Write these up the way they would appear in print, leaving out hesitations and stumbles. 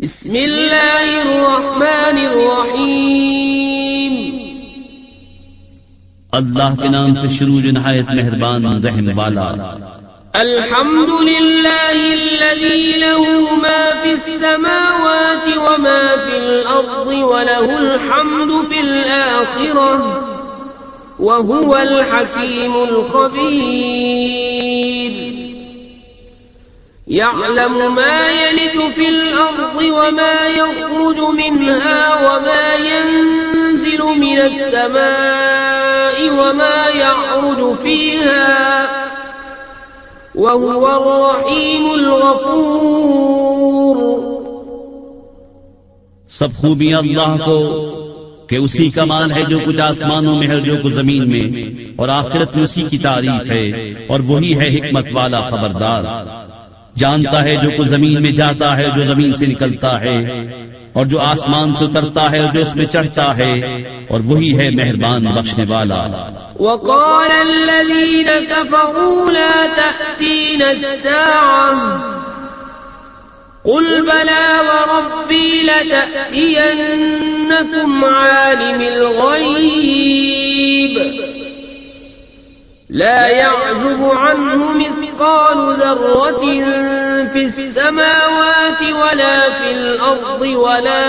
بسم اللہ الرحمن الرحیم، اللہ کے نام سے شروع جو نہایت مہربان رحم والا۔ الحمد للہ الذی له ما فی السماوات وما فی الارض وله الحمد فی الآخرہ وهو الحکیم الخبیر۔ يعلم ما يلج في الأرض وما يخرج منها وما ينزل من السماء وما يعرج فيها وهو الرحيم الغفور۔ سب خوبیاں اللہ کو کہ اسی کا مال ہے جو کچھ آسمانوں میں ہے جو کچھ زمین میں، اور آخرت میں اسی کی تعریف ہے، اور وہی ہے حکمت والا خبردار۔ جانتا ہے جو کچھ زمین میں جاتا ہے، جو زمین سے نکلتا ہے، اور جو آسمان سے اترتا ہے اور جو اس میں چڑھتا ہے، اور وہی ہے مہربان بخشنے والا۔ وقال الذين كفروا لا تأتينا الساعة قل بلى وربي لتأتينكم عالم الغيب لا يعزب عنه مثقال ذرة في السماوات ولا في الأرض ولا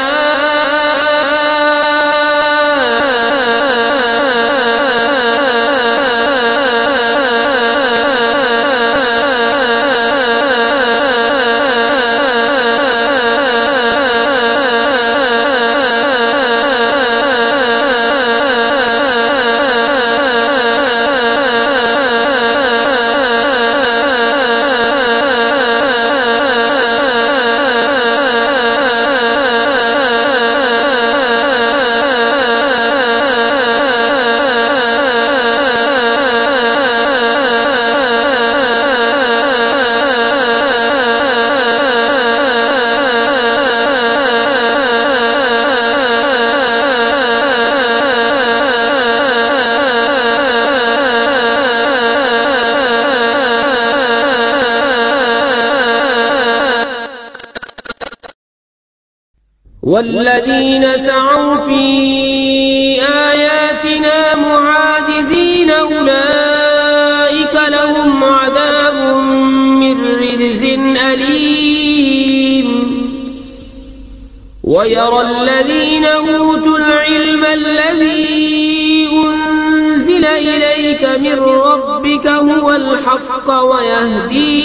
والذين سعوا في آياتنا معاجزين أولئك لهم عذاب من رجز أليم ويرى الذين أوتوا العلم الذي أنزل إليك من ربك هو الحق ويهدي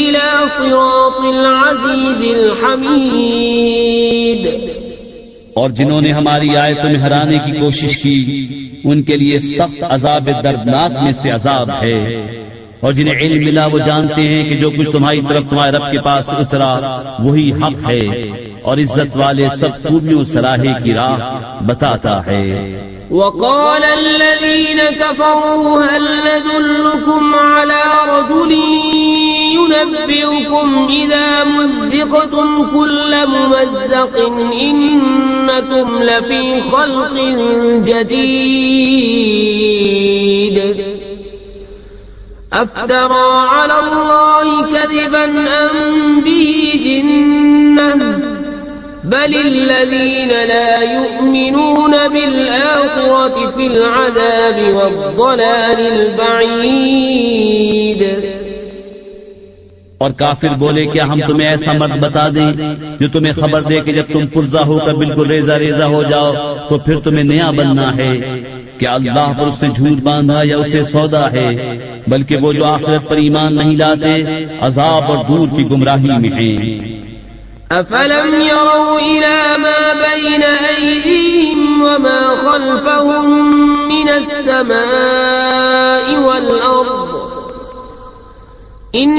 إلى صراط العزيز الحميد۔ اور جنہوں نے ہماری آیتوں میں ہرانے کی کوشش کی ان کے لیے سخت عذاب دردناک میں سے عذاب ہے، اور جنہیں علم ملا وہ جانتے ہیں کہ جو کچھ تمہاری طرف تمہارے رب کے پاس اترا وہی حق ہے، اور عزت والے سب خوبیوں صلاحی کی راہ بتاتا ہے۔ وقال الذين كفروا هل ندلكم على رجل ينبئكم إذا مزقتم كل ممزق إنكم لفي خلق جديد أفترى على الله كذبا أم به جنة بل الذين لا يؤمنون بالآخرة في العذاب والضلال البعيد۔ اور کافر بولے کیا ہم تمہیں ایسا مرد بتا دیں جو تمہیں خبر دے کہ جب تم پرزہ ہو کر بالکل ریزہ ریزہ ہو جاؤ تو پھر تمہیں نیا بننا ہے؟ کیا اللہ پر اس نے جھوٹ باندھا یا اسے سودا ہے؟ بلکہ وہ جو آخرت پر ایمان نہیں لاتے عذاب اور دور کی گمراہی میں ہیں۔ أفلم يروا إلى ما بين أيديهم وما خلفهم من السماء والأرض إن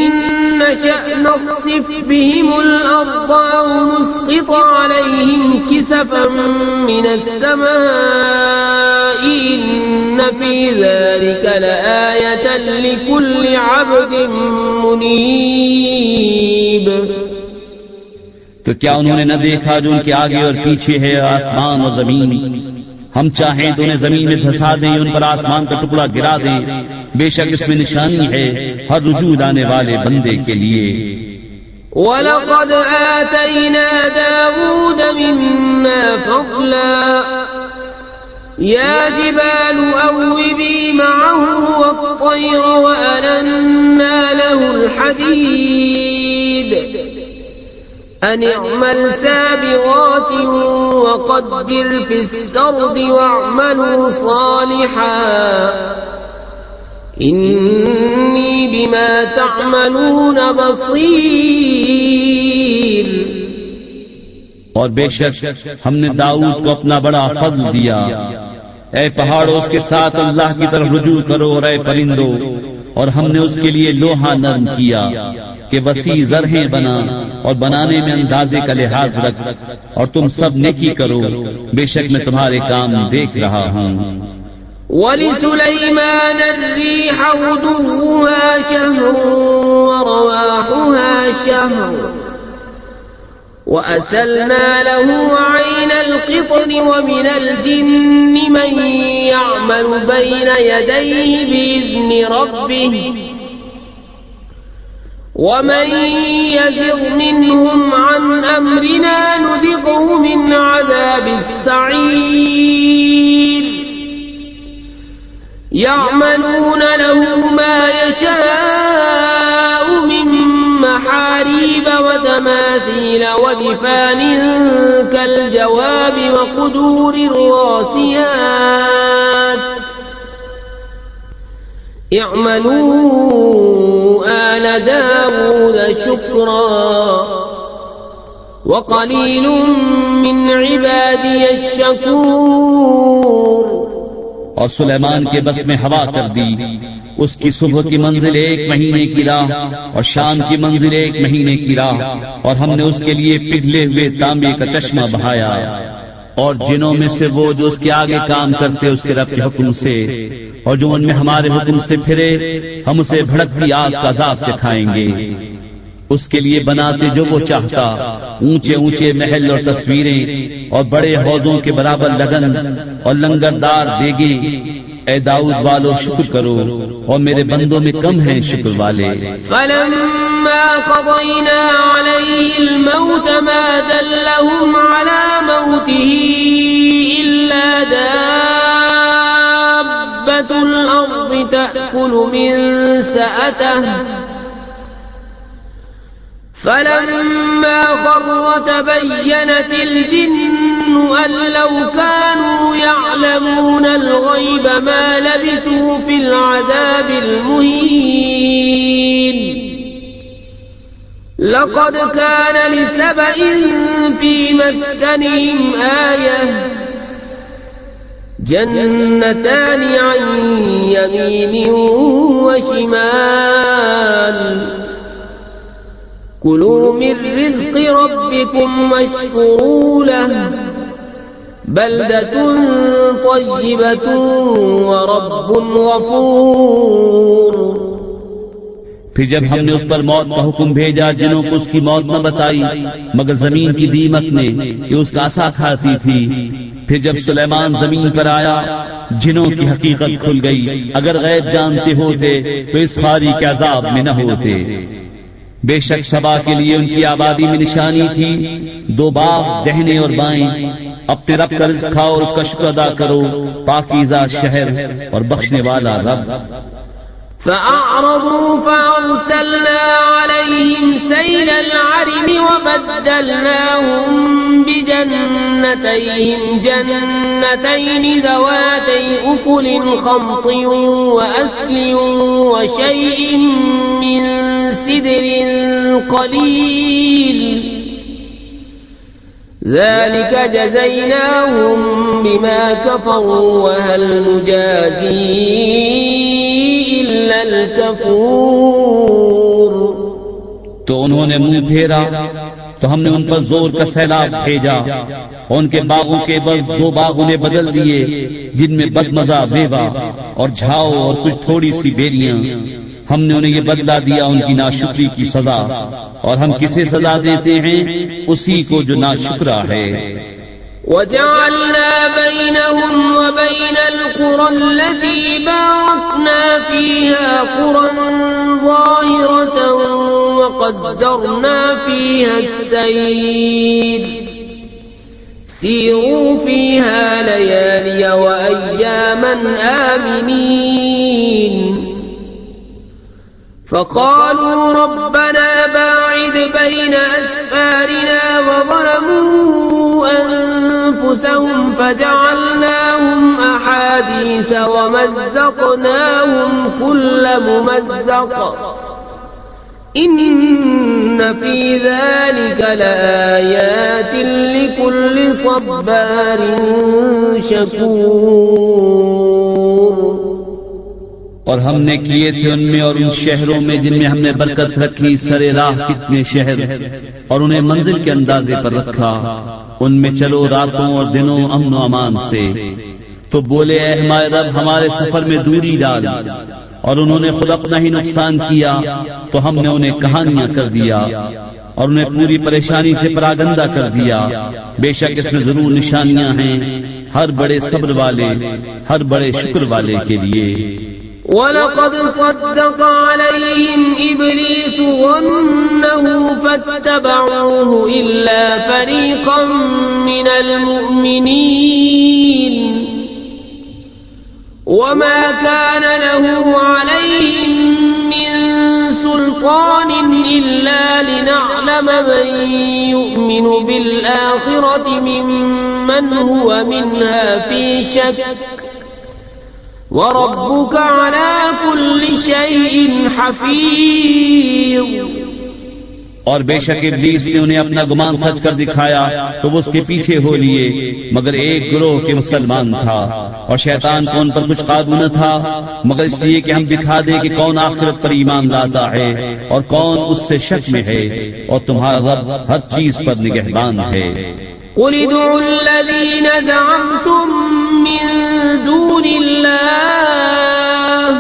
نشأ نخسف بهم الأرض أو نسقط عليهم كسفا من السماء إن في ذلك لآية لكل عبد منيب۔ تو کیا انہوں نے نہ دیکھا جو ان کے آگے اور پیچھے ہے آسمان اور زمین؟ ہم چاہیں تو انہیں زمین میں دھسا دیں، ان پر آسمان کا ٹکڑا گرا دیں، بے شک اس میں نشانی ہے ہر رجوع لانے والے بندے کے لیے۔ وَلَقَدْ آتَيْنَا دَاوُودَ مِنَّا فَضْلًا يَا جِبَالُ أَوِّبِي مَعَهُ وَالطَّيْرَ وَأَلَنَّا لَهُ الْحَدِيدَ أَنِ اعْمَلْ سَابِغَاتٍ وَقَدِّرْ فِي السَّرْدِ وَاعْمَلُوا صَالِحًا إِنِّي بِمَا تَعْمَلُونَ بَصِيرٌ۔ اور بے شک ہم نے داؤد کو اپنا بڑا فضل دیا۔ اے پہاڑوں اس کے ساتھ اللہ کی طرف رجوع کرو، اور اے پرندوں، اور ہم نے اس کے لیے لوہا نرم کیا کہ وسیع زرہیں بنا، اور بنانے میں اندازے کا لحاظ رکھ، اور تم سب نیکی کرو، بے شک میں تمہارے کام دیکھ رہا ہوں۔ وَلِسُلَيْمَانَ الرِّيحَ غُدُوُّهَا شَهْرٌ وَرَوَاحُهَا شَهْرٌ وَأَسَلْنَا لَهُ عَيْنَ الْقِطْرِ وَمِنَ الْجِنِّ مَن يَعْمَلُ بَيْنَ يَدَيْهِ بِإِذْنِ رَبِّهِ وَمَن يَزِغْ مِنْهُمْ عَنْ أَمْرِنَا نُذِقْهُ مِنْ عَذَابِ السَّعِيرِ يَعْمَلُونَ لَهُ مَا يَشَاءُ مِن مَّحَارِيبَ وَتَمَاثِيلَ وَجِفَانٍ كَالْجَوَابِ وَقُدُورٍ رَّاسِيَاتٍ اعْمَلُوا آلَ دَاوُودَ شُكْرًا وَقَلِيلٌ مِّنْ عِبَادِيَ الشَّكُورُ۔ اور سلیمان کے بس میں ہوا کر دی، اس کی صبح کی منزل 1 مہینے کی راہ، اور شام کی منزل 1 مہینے کی راہ، اور ہم نے اس کے لیے پگھلے ہوئے تانبے کا چشمہ بہایا۔ اور جنوں میں سے وہ جو اس کے آگے کام کرتے اس کے رب کے حکم سے، اور جو ان میں ہمارے حکم سے پھرے ہم اسے بھڑکتی آگ کا عذاب چکھائیں گے۔ اس کے لیے بناتے جو وہ چاہتا، اونچے اونچے محل اور تصویریں، اور بڑے حوضوں کے برابر لگن اور لنگردار دیگیں۔ اے داؤد والو شکر کرو، اور میرے بندوں میں کم ہیں شکر والے۔ فَلَمَّا قَضَيْنَا عَلَيْهِ الْمَوْتَ مَا دَلَّهُمْ عَلَى مَوْتِهِ إِلَّا دَابَّةُ الْأَرْضِ تَأْكُلُ مِنْ سَأَتَهُ فَلَمَّا خَرَّ تَبَيَّنَتِ الْجِنُّ أَن لَّوْ كَانُوا يَعْلَمُونَ الْغَيْبَ مَا لَبِثُوا فِي الْعَذَابِ الْمُهِينِ لَقَدْ كَانَ لِسَبَإٍ فِي مَسْكَنِهِمْ آيَةٌ جَنَّتَانِ عَن يَمِينٍ وَشِمَالٍ كُلُوا مِن رِّزْقِ رَبِّكُمْ وَاشْكُرُوا لَهُ بَلْدَةٌ طَيِّبَةٌ وَرَبٌّ غَفُورٌ۔ پھر جب ہم نے اس پر موت کا حکم بھیجا، جنوں کو اس کی موت نہ بتائی مگر زمین کی دیمک نے کہ اس کا عصا کھاتی تھی۔ پھر جب سلیمان زمین پر آیا، جنوں کی حقیقت کھل گئی۔ اگر غیب جانتے ہوتے تو اس خاری کے عذاب میں نہ ہوتے۔ بے شک سبا کے لیے ان کی آبادی میں نشانی تھی، 2 باغ دہنے اور بائیں۔ اپنے رب کا رزق کھاؤ اور اس کا شکر ادا کرو، پاکیزہ شہر اور بخشنے والا رب۔ فَأَعْرَضُوا فَأَرْسَلْنَا عَلَيْهِمْ سَيْلَ الْعَرِمِ وَبَدَّلْنَاهُمْ بِجَنَّتَيْهِمْ جَنَّتَيْنِ ذَوَاتَيْ أُكُلٍ خَمْطٍ وَأَثْلٍ وَشَيْءٍ مِّن سِدْرٍ قَلِيلٍ ذَلِكَ جَزَيْنَاهُمْ بِمَا كَفَرُوا وَهَلْ نُجَازِي إِلَّا الْكَفُورَ۔ تو انہوں نے منہ پھیرا تو ہم نے ان پر زور کا سیلاب بھیجا، اور ان کے باغوں کے بس 2 باغ انہیں بدل دیے جن میں بدمزہ میوہ اور جھاؤ اور کچھ تھوڑی سی بیریاں۔ ہم نے انہیں یہ بدلہ دیا ان کی ناشکری کی سزا، اور ہم کسے سزا دیتے ہیں؟ اسی کو جو ناشکرا ہے۔ وجعلنا بينهم وبين القرى التي باركنا فيها قرى ظاهرة وقدرنا فيها السير سيروا فيها ليالي وأياما آمنين فقالوا ربنا باعد بين أسفارنا وظلموا أنفسهم فجعلناهم أحاديث ومزقناهم كل ممزق إن في ذلك لآيات لكل صبار شكور. اور ہم نے کیے تھے ان میں اور ان شہروں میں جن میں ہم نے برکت رکھی سرے راہ کتنے شہر اور انہیں منزل کے اندازے پر رکھا. ان میں چلو راتوں اور دنوں امن و امان سے. تو بولے اے ہمارے رب ہمارے سفر میں دوری ڈال. اور انہوں نے خود اپنا ہی نقصان کیا تو ہم نے انہیں کہانیاں کر دیا اور انہیں پوری پریشانی سے پراگندہ کر دیا. بے شک اس میں ضرور نشانیاں ہیں ہر بڑے صبر والے ہر بڑے شکر والے کے لیے. وَلَقَدْ صَدَّقَ عَلَيْهِمْ إِبْلِيسُ ظَنَّهُ فَاتَّبَعُوهُ إِلَّا فَرِيقًا مِّنَ الْمُؤْمِنِينَ وَمَا كَانَ لَهُ عَلَيْهِمْ مِّن سُلْطَانٍ إِلَّا لِنَعْلَمَ مَن يُؤْمِنُ بِالْآخِرَةِ مِمَّنْ هُوَ مِنْهَا فِي شَكٍّ وَرَبُّكَ عَلَى كُلِّ شَيْءٍ حَفِيظٌ. اور بے شک ابلیس نے انہیں اپنا گمان سچ کر دکھایا تو وہ اس کے پیچھے ہو لیے مگر ایک گروہ کے مسلمان تھا اور شیطان کو ان پر کچھ قابو نہ تھا مگر اس لیے کہ ہم دکھا دیں کہ کون آخرت پر ایمان لاتا ہے اور کون اس سے شک میں ہے اور تمہارا رب ہر چیز پر نگہبان ہے. قل ادعوا الذين زعمتم من دون الله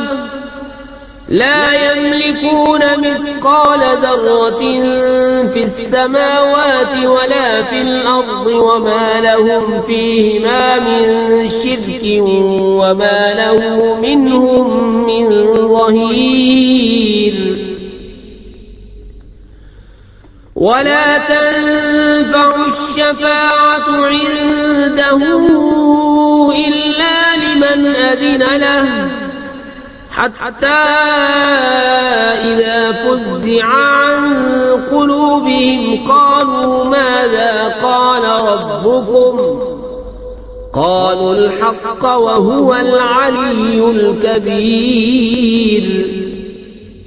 لا يملكون مثقال ذرة في السماوات ولا في الأرض وما لهم فيهما من شرك وما له منهم من ظهير. ولا تنفع الشفاعة عنده إلا لمن أذن له حتى إذا فزع عن قلوبهم قالوا ماذا قال ربكم قالوا الحق وهو العلي الكبير.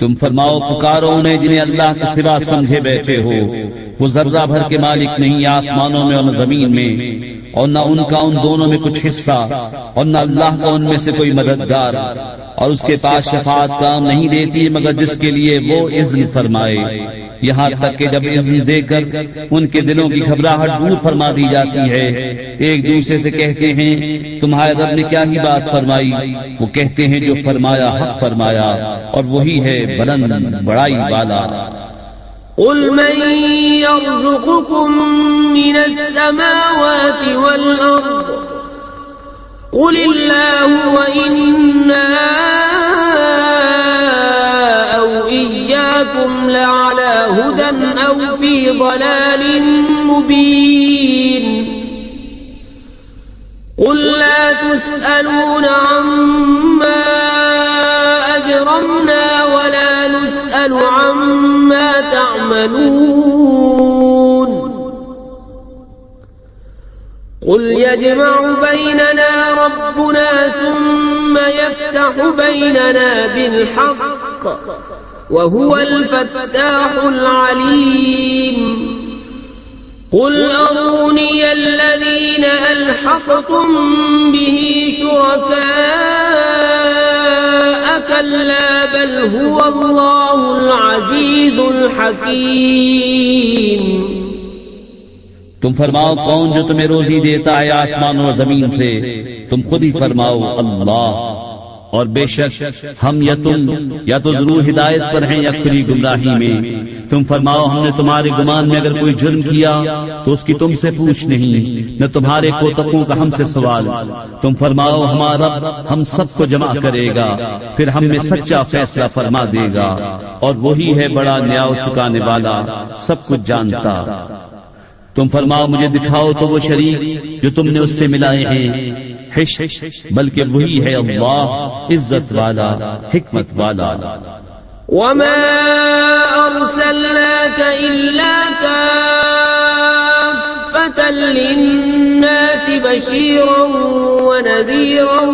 تم فرماؤ پکارو انہیں جنہیں اللہ کے سوا سمجھے بیٹھے ہو. وہ ذرہ بھر کے مالک نہیں آسمانوں میں اور نہ زمین میں اور نہ ان کا ان دونوں میں کچھ حصہ اور نہ اللہ کا ان میں سے کوئی مددگار اور اس کے پاس شفاعت کام نہیں دیتی مگر جس کے لیے وہ اذن فرمائے. یہاں تک کہ جب اذن دے کر ان کے دلوں کی گھبراہٹ دور فرما دی جاتی ہے ایک دوسرے سے کہتے ہیں تمہارے رب نے کیا ہی بات فرمائی. وہ کہتے ہیں جو فرمایا حق فرمایا اور وہی ہے بلند بڑائی والا. قل من يرزقكم من السماوات والأرض قل الله وإنا أو إياكم لعلى هدى أو في ضلال مبين. قل لا تسألون عما أجرمنا ولا نسأل عما تعملون. قل يجمع بيننا ربنا ثم يفتح بيننا بالحق وهو الفتاح العليم. قل أروني الذين ألحقتم به شركاء كلا بل هو الله العزيز الحكيم. تم فرماؤ کون جو تمہیں روزی دیتا ہے آسمان اور زمین سے. تم خود ہی فرماؤ اللہ. اور بے شک ہم یا تم یا تو ضرور ہدایت پر ہیں یا کھلی گمراہی میں. تم فرماؤ ہم نے تمہارے گمان میں اگر کوئی جرم کیا تو اس کی تم سے پوچھ نہیں، نہ تمہارے کوتکوں کا ہم سے سوال۔ تم فرماؤ ہمارا رب ہم سب کو جمع کرے گا، پھر ہم میں سچا فیصلہ فرما دے گا، اور وہی ہے بڑا نیاؤ چکانے والا، سب کچھ جانتا۔ تم فرماؤ مجھے دکھاؤ تو وہ شریک جو تم نے اس سے ملائے ہیں، بلکہ وہی ہے اللہ عزت والا حکمت والا۔ وما أرسلناك إلا كافة للناس بشيرا ونذيرا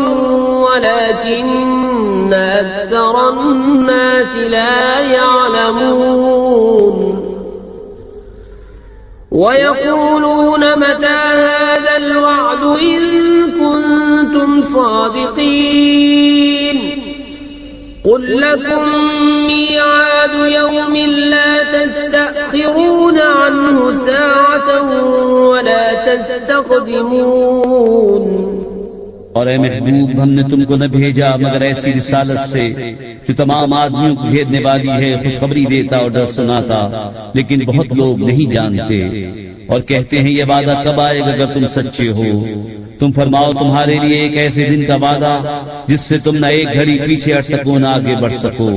ولكن أكثر الناس لا يعلمون ويقولون متى هذا الوعد إن كنتم صادقين قل لكم ميعاد يوم لا تستأخرون عنه ساعة ولا تستقدمون۔ اور اے محبوب ہم نے تم کو نہ بھیجا مگر ایسی رسالت سے جو تمام آدمیوں کو بھیجنے والی ہے، خوشخبری دیتا اور ڈر سناتا، لیکن بہت لوگ نہیں جانتے اور کہتے ہیں یہ وعدہ کب آئے گا اگر تم سچے ہو۔ تم فرماؤ تمہارے لیے ایک ایسے دن کا وعدہ جس سے تم نہ ایک گھڑی پیچھے ہٹ سکو نہ آگے بڑھ سکو۔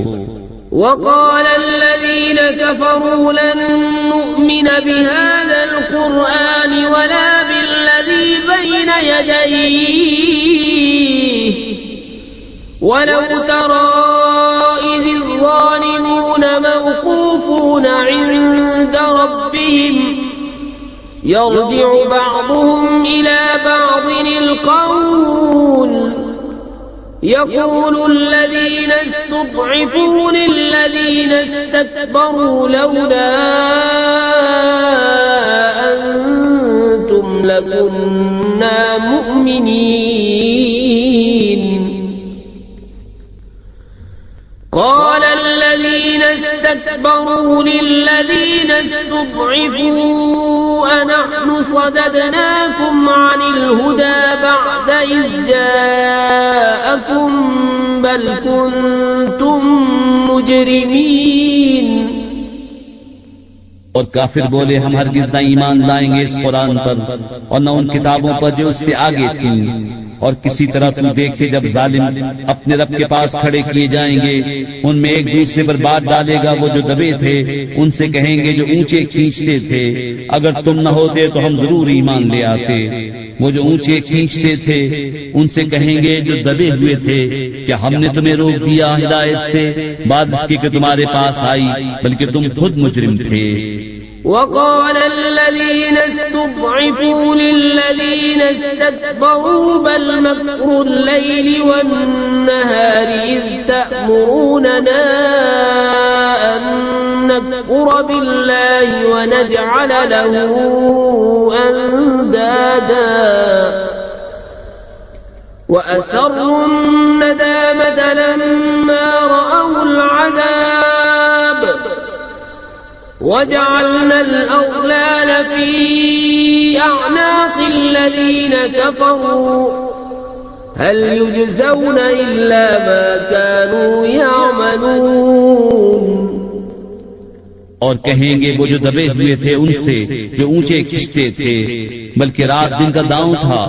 وقال الذين كفروا لن نؤمن بهذا القرآن ولا بالذي بين يديه ولو ترى إذ الظالمون موقوفون عند ربهم يرجع بعضهم إلى بعض القول يقول الذين استضعفوا للذين استكبروا لولا أنتم لكنا مؤمنين قال الذين استكبروا للذين استضعفوا أنحن صددناكم عن الهدى بعد إذ جاءكم بل كنتم مجرمين۔ اور کافر بولے ہم ہرگز نہ ایمان لائیں گے اس قرآن پر اور نہ ان کتابوں پر جو اس سے آگے تھیں، اور کسی طرح تم دیکھے جب ظالم اپنے رب کے پاس کھڑے کیے جائیں گے ان میں ایک دوسرے پر بات ڈالے گا، وہ جو دبے تھے ان سے کہیں گے جو اونچے کھینچتے تھے اگر تم نہ ہوتے تو ہم ضرور ایمان لے آتے۔ وہ جو اونچے کھینچتے تھے ان سے کہیں گے جو دبے ہوئے تھے کیا ہم نے تمہیں روک دیا ہدایت سے بعد اس کے کہ تمہارے پاس آئی، بلکہ تم خود مجرم تھے۔ وقال الذين استضعفوا للذين استكبروا بل مكر الليل والنهار إذ تأمروننا أن نكفر بالله ونجعل له أندادا وأسروا الندامة لما رأوا العذاب وجعلنا الأغلال في أعناق الذين كفروا هل يجزون إلا ما كانوا يعملون۔ اور کہیں گے وہ جو دبے ہوئے تھے ان سے جو اونچے کھنچتے تھے، بلکہ رات دن کا داؤں تھا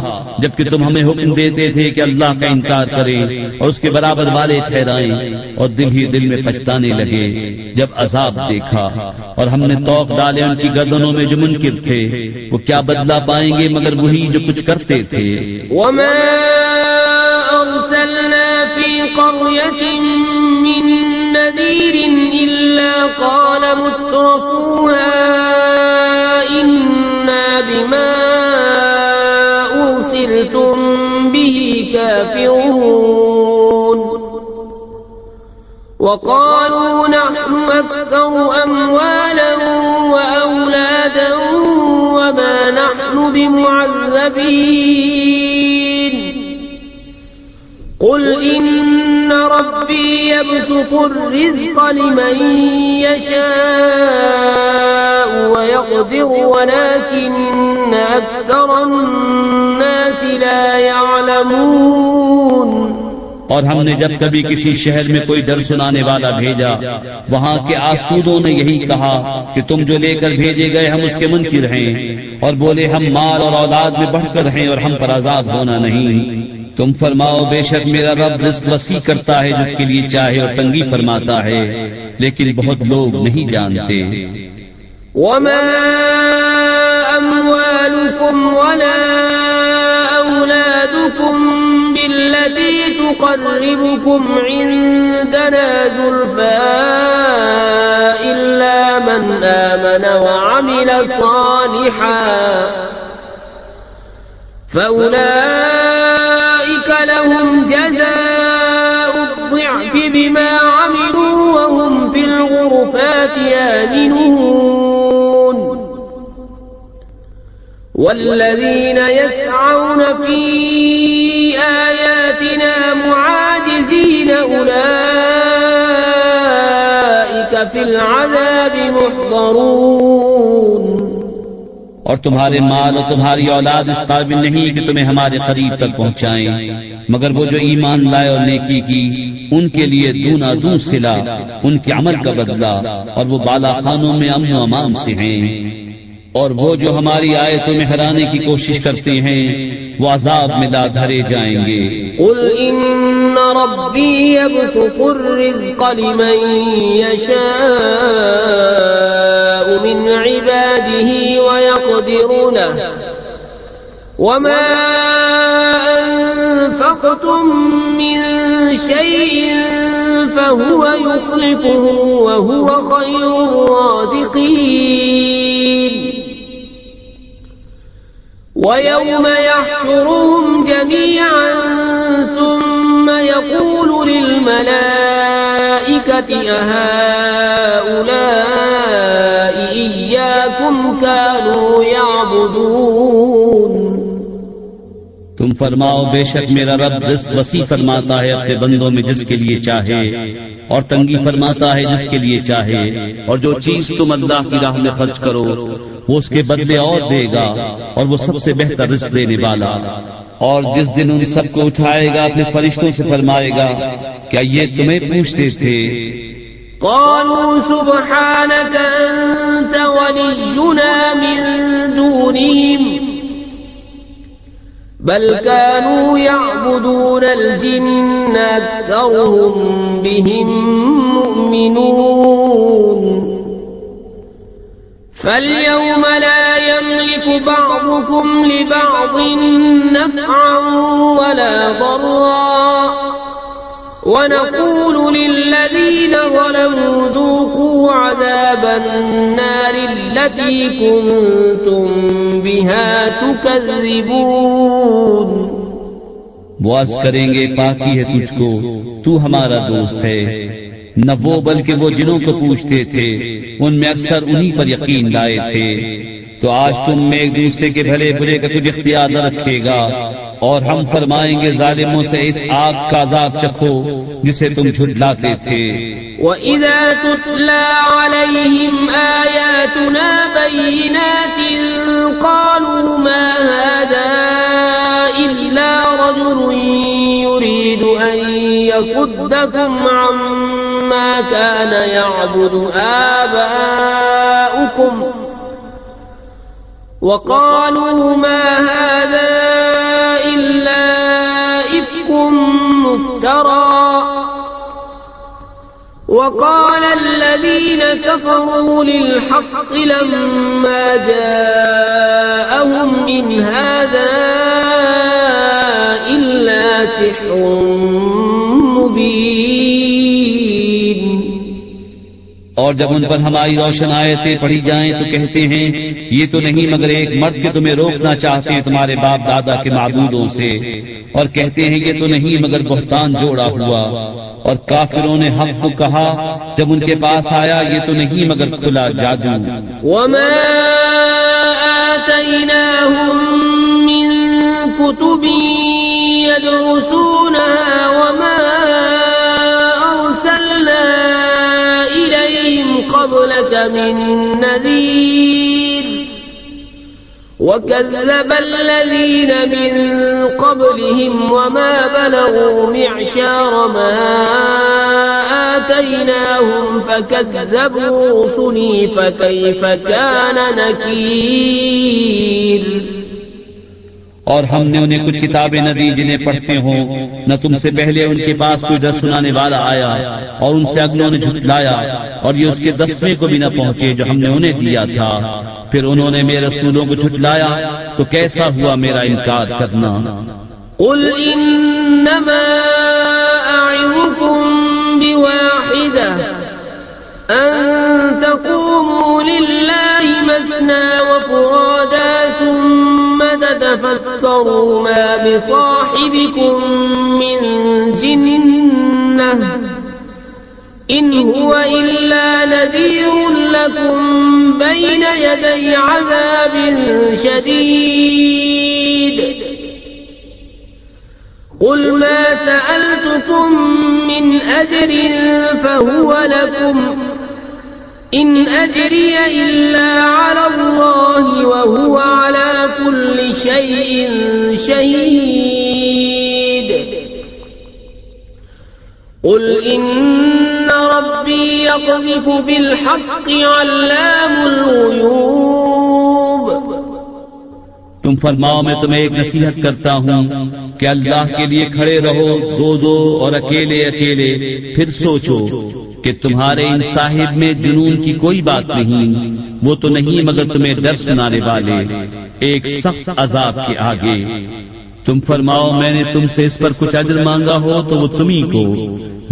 جبکہ تم ہمیں حکم دیتے تھے کہ اللہ کا انکار کریں اور اس کے برابر والے ٹھہرائیں، اور دل ہی دل میں پچھتانے لگے جب عذاب دیکھا، اور ہم نے طوق ڈالے ان کی گردنوں میں جو منکر تھے، وہ کیا بدلہ پائیں گے مگر وہی جو کچھ کرتے تھے۔ وما أرسلنا في قرية من نذير إلا قال مترفوها إنا بما أرسلتم به كافرون وقالوا نحن أكثر أموالا وأولادا وما نحن بمعذبين قل إن ربي يبسط الرزق لمن يشاء ويقدر ولكن أكثر الناس لا يعلمون۔ اور ہم نے جب کبھی کسی شہر میں کوئی ڈر سنانے والا بھیجا، وہاں کے آسودوں نے یہی کہا کہ تم جو لے کر بھیجے گئے ہم اس کے منکر ہیں، اور بولے ہم مال اور اولاد میں بڑھ کر ہیں اور ہم پر آزاد ہونا نہیں۔ تم فرماؤ بے شک میرا رب رزق وسیع کرتا ہے جس کے لیے چاہے اور تنگی فرماتا ہے، لیکن بہت لوگ نہیں جانتے۔ وما أموالكم ولا أولادكم بالتي تقربكم عندنا زلفى إلا من آمن وعمل صالحا فأولئك لهم جزاء الضعف بما عملوا وهم في الغرفات آمنون والذين يسعون في آياتنا معاجزين أولئك في العذاب محضرون۔ اور تمہارے مال اور تمہاری اولاد اس قابل نہیں کہ تمہیں ہمارے قریب تک پہنچائیں، مگر وہ جو ایمان لائے اور نیکی کی ان کے لیے دونا دون صلہ ان کے عمل کا بدلہ، اور وہ بالا خانوں میں امن و امان سے ہیں۔ اور وہ جو ہماری آیتوں میں ہرانے کی کوشش کرتے ہیں وہ عذاب میں لا دھرے جائیں گے۔ قل ان ربی یبسط الرزق لمن یشاء من عباده ويقدر له وما أنفقتم من شيء فهو يخلفه وهو خير الرازقين ويوم يحشرهم جميعا ثم يقول للملائكة أهؤلاء إياكم كانوا يعبدون۔ تم فرماؤ بے شک میرا رب رزق وسیع فرماتا ہے اپنے بندوں میں جس کے لیے چاہے، اور تنگی فرماتا ہے جس کے لیے چاہے، اور جو چیز تم اللہ کی راہ میں خرچ کرو وہ اس کے بدلے اور دے گا، اور وہ سب سے بہتر رزق دینے والا۔ اور جس دن ان سب کو اٹھائے گا اپنے فرشتوں سے فرمائے گا کیا یہ تمہیں پوچھتے تھے؟ قالوا سبحانك أنت ولينا من دونهم بل كانوا يعبدون الجن أكثرهم بهم مؤمنون فاليوم لا يملك بعضكم لبعض نفعا ولا ضرا ونقول للذين ظلموا ذوقوا عذاب النار التي كنتم بها تكذبون۔ وہ عرض کریں گے پاکی ہے تجھ کو، تو ہمارا دوست ہے۔ نہ وہ بلکہ وہ جنوں کو پوچھتے تھے ان میں اکثر انہی پر یقین لائے تھے۔ تو آج تم میں ایک دوسرے کے بھلے برے کا کچھ اختیار نہ رکھے گا، اور ہم فرمائیں گے ظالموں سے اس آگ کا عذاب چکھو جسے تم جھٹلاتے تھے۔ وَإِذَا تُتْلَى عَلَيْهِمْ آيَاتُنَا بَيِّنَاتٍ قَالُوا مَا هَذَا إِلَّا رَجُلٌ يُرِيدُ أَن يَصُدَّكُمْ عَمَّا كَانَ يَعْبُدُ آبَاؤُكُمْ وَقَالُوا مَا هَذَا إِلَّا إِفْكٌ مُفْتَرًى وَقَالَ الَّذِينَ كَفَرُوا لِلْحَقِّ لَمَّا جَاءَهُمْ إِنْ هَذَا إِلَّا سِحْرٌ مُبِينٌ۔ اور جب ان پر ہماری روشن آیتیں پڑھی جائیں تو کہتے ہیں یہ تو نہیں مگر ایک مرد کے تمہیں روکنا چاہتے ہیں تمہارے باپ دادا کے معبودوں سے، اور کہتے ہیں یہ تو نہیں مگر بہتان جوڑا ہوا۔ اور کافروں نے حق کو کہا جب ان کے پاس آیا یہ تو نہیں مگر کھلا جادو۔ وما آتيناهم من كتب يدرسونها وما أرسلنا إليهم قبلك من نذير وكذب الذين من قبلهم وما بلغوا معشار ما آتيناهم فكذبوا رسلي فكيف كان نكير. اور ہم نے انہیں کچھ کتابیں نہ دی جنہیں پڑھتے ہوں، نہ تم سے پہلے ان کے پاس کوئی درس سنانے والا آیا، اور ان سے اگلوں نے جھٹلایا، اور یہ اس کے 10ویں کو بھی نہ پہنچے جو ہم نے انہیں دیا تھا. پھر انہوں نے میرے رسولوں کو جھٹلایا تو کیسا ہوا میرا انکار کرنا. قل انما اعظكم بواحدة ان تقوموا لله مثنى وفرادا ثم تتفكروا ما بصاحبكم من جنة إن هو إلا نذير لكم بين يدي عذاب شديد. قل ما سألتكم من أجر فهو لكم إن أجري إلا على الله وهو على كل شيء شهيد. قل إن ربي يقذف بالحق علام الغيوب. تم فرماؤ میں تمہیں ایک نصیحت کرتا ہوں کہ اللہ کے لیے کھڑے رہو دو دو اور اکیلے اکیلے، پھر سوچو کہ تمہارے ان صاحب میں جنون کی کوئی بات نہیں، وہ تو نہیں مگر تمہیں ڈر سنانے والے ایک سخت عذاب کے آگے. تم فرماؤ میں نے تم سے اس پر کچھ اجر مانگا ہو تو وہ تمہیں کو،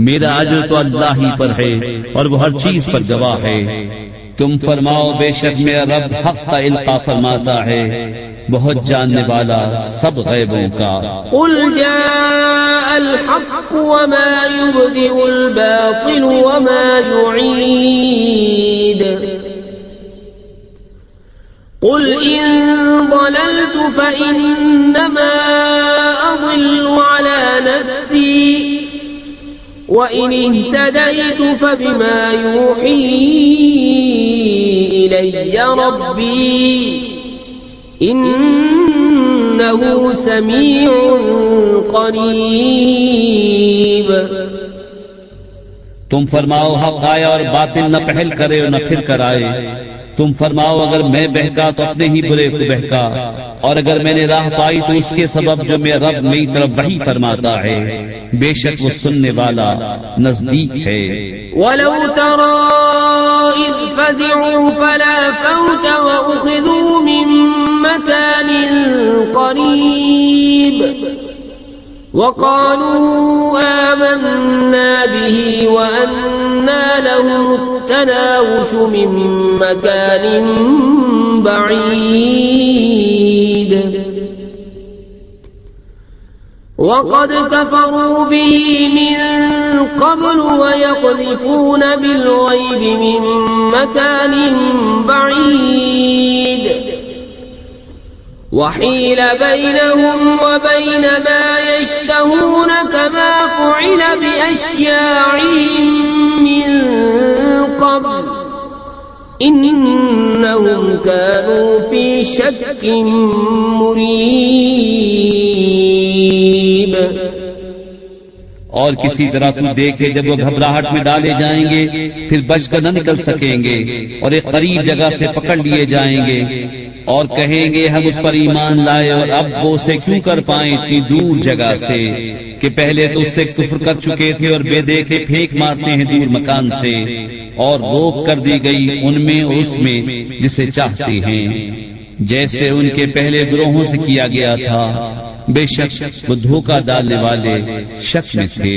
میرا اجر تو اللہ ہی پر ہے اور وہ ہر چیز پر گواہ ہے. تم فرماؤ بے شک میرا رب حق کا القا فرماتا ہے، بہت جاننے والا سب غیبوں کا. قل جاء الحق وما يبدئ الباطل وما يعيد. قل إن ضللت فإنما أضل على نفسي وإن اهتديت فبما يوحي إلي ربي إنه سميع قريب. تم فرماؤ حق آیا اور باطل نہ پہل کرے اور نہ پھر کر آئے. تم فرماؤ اگر میں بہکا تو اپنے ہی برے کو بہکا، اور اگر میں نے راہ پائی تو اس کے سبب جو میرا رب میری طرف وحی فرماتا ہے، بے شک وہ سننے والا نزدیک ہے. وَلَوْ تَرَى إِذْ فَزِعُوا فَلَا فَوْتَ وَأُخِذُوا مِن مَّكَانٍ قَرِيبٍ وَقَالُوا آمَنَّا بِهِ وَأَنَّى لَهُمُ التَّنَاوُشُ مِن مَّكَانٍ بَعِيدٍ وَقَدْ كَفَرُوا بِهِ مِن قَبْلُ وَيَقْذِفُونَ بِالْغَيْبِ مِن مَّكَانٍ بَعِيدٍ وحيل بينهم وبين ما يشتهون كما فعل بأشياعهم من قبل إنهم كانوا في شك مريب. اور کسی طرح تم دیکھے جب وہ گھبراہٹ میں ڈالے جائیں گے پھر بچ کر نہ نکل سکیں گے، اور ایک قریب جگہ سے پکڑ لیے جائیں گے اور کہیں گے ہم اس پر ایمان لائے، اور اب وہ اسے کیوں کر پائیں اتنی دور جگہ سے کہ پہلے تو اس سے کفر کر چکے تھے اور بے دیکھے پھینک مارتے ہیں دور مکان سے، اور روک کر دی گئی ان میں اور اس میں جسے چاہتے ہیں، جیسے ان کے پہلے گروہوں سے کیا گیا تھا. بے شک وہ دھوکہ ڈالنے والے شک میں تھے.